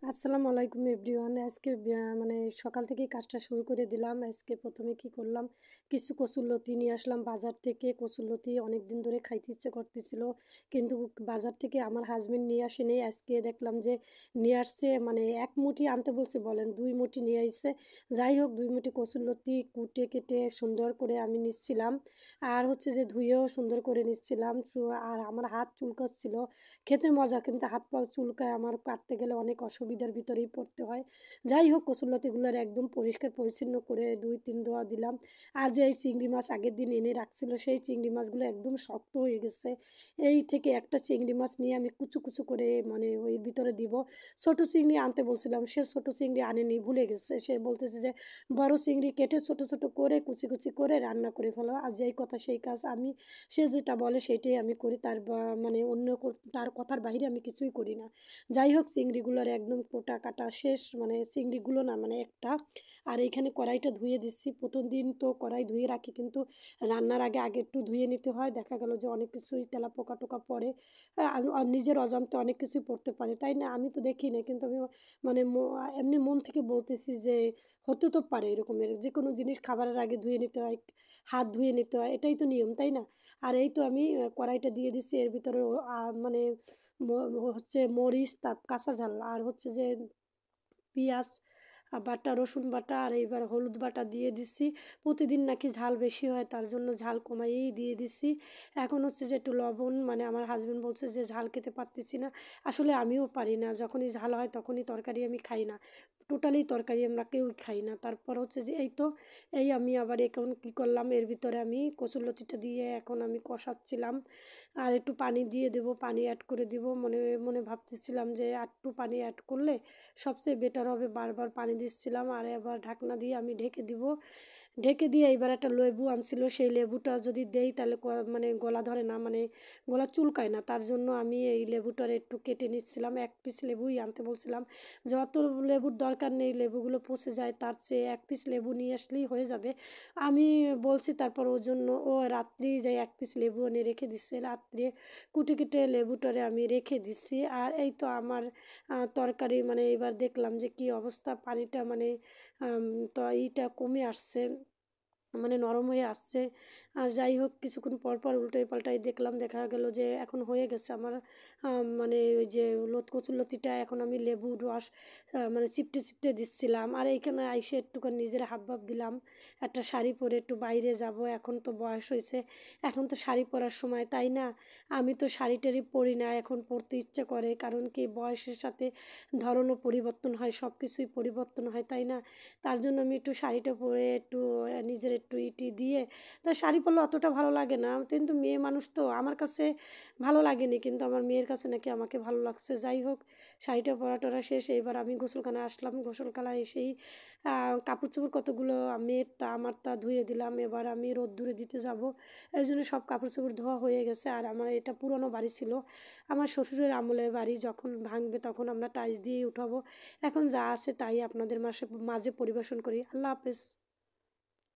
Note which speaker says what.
Speaker 1: আসসালামু আলাইকুম এভরিওয়ান। আজকে মানে সকাল থেকেই কাজটা শুরু করে দিলাম। আজকে প্রথমে কি করলাম, কিছু কচুরলতি নিয়ে আসলাম বাজার থেকে। কচুরলতি অনেক দিন ধরে খাইতে ইচ্ছে করতেছিল, কিন্তু বাজার থেকে আমার হাজবেন্ড নিয়ে আসেনি। আজকে দেখলাম যে নিয়ে আসছে, মানে এক মুঠি আনতে বলছে, বলেন 2 মুঠি নিয়ে আসছে। যাই হোক, 2 মুঠি কচুরলতি কুটে কেটে সুন্দর করে আমি নিচ্ছিলাম, আর হচ্ছে যে ধুয়েও সুন্দর করে নিচ্ছিলাম। আর আমার হাত চুলকাচ্ছিল, খেতে মজা, কিন্তু হাত পা চুলকায় আমার, কাটতে গেলে অনেক অসুবিধার ভিতরেই পড়তে হয়। যাই হোক, কচুরলতিগুলোর একদম পরিষ্কার পরিচ্ছন্ন করে 2-3 ধোয়া দিলাম। আর যে এই চিংড়ি মাছ আগের দিন এনে রাখছিল, সেই চিংড়ি মাছগুলো একদম শক্ত হয়ে গেছে। এই থেকে একটা চিংড়ি মাছ নিয়ে আমি কুচু কুচু করে মানে ওই ভিতরে দিব। ছোট চিংড়ি আনতে বলছিলাম, সে ছোট চিংড়ি আনেনি, ভুলে গেছে। সে বলতেছে যে বড় চিংড়ি কেটে ছোট ছোট করে কুচি কুচি করে রান্না করে ফেলো। আর যেই কথা সেই কাজ, আমি সে যেটা বলে সেটাই আমি করি। তার মানে অন্য তার কথার বাইরে আমি কিছুই করি না। যাই হোক, চিংড়িগুলোর একদম কোটা কাটা শেষ, মানে চিংড়িগুলো না, মানে একটা। আর এইখানে কড়াইটা ধুয়ে দিচ্ছি। প্রথম দিন তো কড়াই ধুয়ে রাখি, কিন্তু রান্নার আগে আগে একটু ধুয়ে নিতে হয়। দেখা গেল যে অনেক কিছুই তেলা পোকা টোকা পড়ে, নিজের অজান্তে অনেক কিছুই পড়তে পারে, তাই না? আমি তো দেখি না, কিন্তু আমি মানে এমনি মন থেকে বলতেছি যে হতে তো পারে এরকমের। যে কোনো জিনিস খাবারের আগে ধুয়ে নিতে হয়, হাত ধুয়ে নিতে হয়, এটাই তো নিয়ম, তাই না? আর এই তো আমি কড়াইটা দিয়ে দিচ্ছি, এর ভিতরে মানে হচ্ছে মরিচ, তার কাঁচা ঝাল, আর হচ্ছে যে পেঁয়াজ বাটা, রসুন বাটা, আর এইবার হলুদ বাটা দিয়ে দিচ্ছি। প্রতিদিন নাকি ঝাল বেশি হয়, তার জন্য ঝাল কমাইয়েই দিয়ে দিচ্ছি। এখন হচ্ছে যে একটু লবণ, মানে আমার হাজবেন্ড বলছে যে ঝাল খেতে পারতেছি না। আসলে আমিও পারি না, যখনই ঝাল হয় তখনই তরকারি আমি খাই না। টোটালি তরকারি আমরা কেউই খাই না। তারপর হচ্ছে যে এই তো, এই আমি আবার এখন কী করলাম, এর ভিতরে আমি কচুরলতিটা দিয়ে এখন আমি কষাচ্ছিলাম। আর একটু পানি দিয়ে দেবো, পানি অ্যাড করে দিব। মনে মনে ভাবতেছিলাম যে একটু পানি অ্যাড করলে সবচেয়ে বেটার হবে। বারবার পানি দিচ্ছিলাম, আর এবার ঢাকনা দিয়ে আমি ঢেকে দিব। ঢেকে দিয়ে এবার একটা লেবু আনছিল, সেই লেবুটা যদি দেই তাহলে মানে গলা ধরে না, মানে গলা চুলকায় না। তার জন্য আমি এই লেবুটার একটু কেটে নিচ্ছিলাম। 1 পিস লেবুই আনতে বলছিলাম। যত লেবুর দরকার নেই, লেবুগুলো পচে যায়, তার চেয়ে 1 পিস লেবু নিয়ে আসলেই হয়ে যাবে। আমি বলছি, তারপর ওর জন্য ও রাত্রি যাই 1 পিস লেবু এনে রেখে দিচ্ছে। রাত্রে কুটি কেটে লেবুটারে আমি রেখে দিচ্ছি। আর এই তো আমার তরকারি, মানে এবার দেখলাম যে কি অবস্থা, পানিটা মানে তো এইটা কমে আসছে, মানে নরম হয়ে আসছে। আর যাই হোক, কিছুক্ষণ পর পর উল্টোই পাল্টাই দেখলাম, দেখা গেল যে এখন হয়ে গেছে আমার মানে ওই যে কচুরলতিটা। এখন আমি লেবুর রস মানে চিপটে চিপটে দিচ্ছিলাম। আর এইখানে আইসে একটুখানি নিজের হাব ভাব দিলাম। একটা শাড়ি পরে একটু বাইরে যাব, এখন তো বয়স হয়েছে, এখন তো শাড়ি পরার সময়, তাই না? আমি তো শাড়ি টাড়ি পরি না, এখন পরতে ইচ্ছে করে, কারণ কি বয়সের সাথে ধরনও পরিবর্তন হয়, সব কিছুই পরিবর্তন হয়, তাই না? তার জন্য আমি একটু শাড়িটা পরে একটু নিজের একটু ইটি দিয়ে, তা শাড়ি পরলে অতটা ভালো লাগে না, কিন্তু মেয়ে মানুষ তো, আমার কাছে ভালো লাগেনি, কিন্তু আমার মেয়ের কাছে নাকি আমাকে ভালো লাগছে। যাই হোক, শাড়িটা পরা টরা শেষ, এবার আমি গোসলখানায় আসলাম। গোসলখানায় এসেই কাপড় চোপড় কতগুলো মেয়ের তা আমার তা ধুয়ে দিলাম। এবার আমি রোদ্দুরে দিতে যাব, এই জন্য সব কাপড় চোপড় ধোয়া হয়ে গেছে। আর আমার এটা পুরনো বাড়ি ছিল, আমার শ্বশুরের আমলের বাড়ি, যখন ভাঙবে তখন আমরা টাইলস দিয়েই উঠাবো। এখন যা আছে তাই আপনাদের মাঝে পরিবেশন করি। আল্লাহ হাফেজ।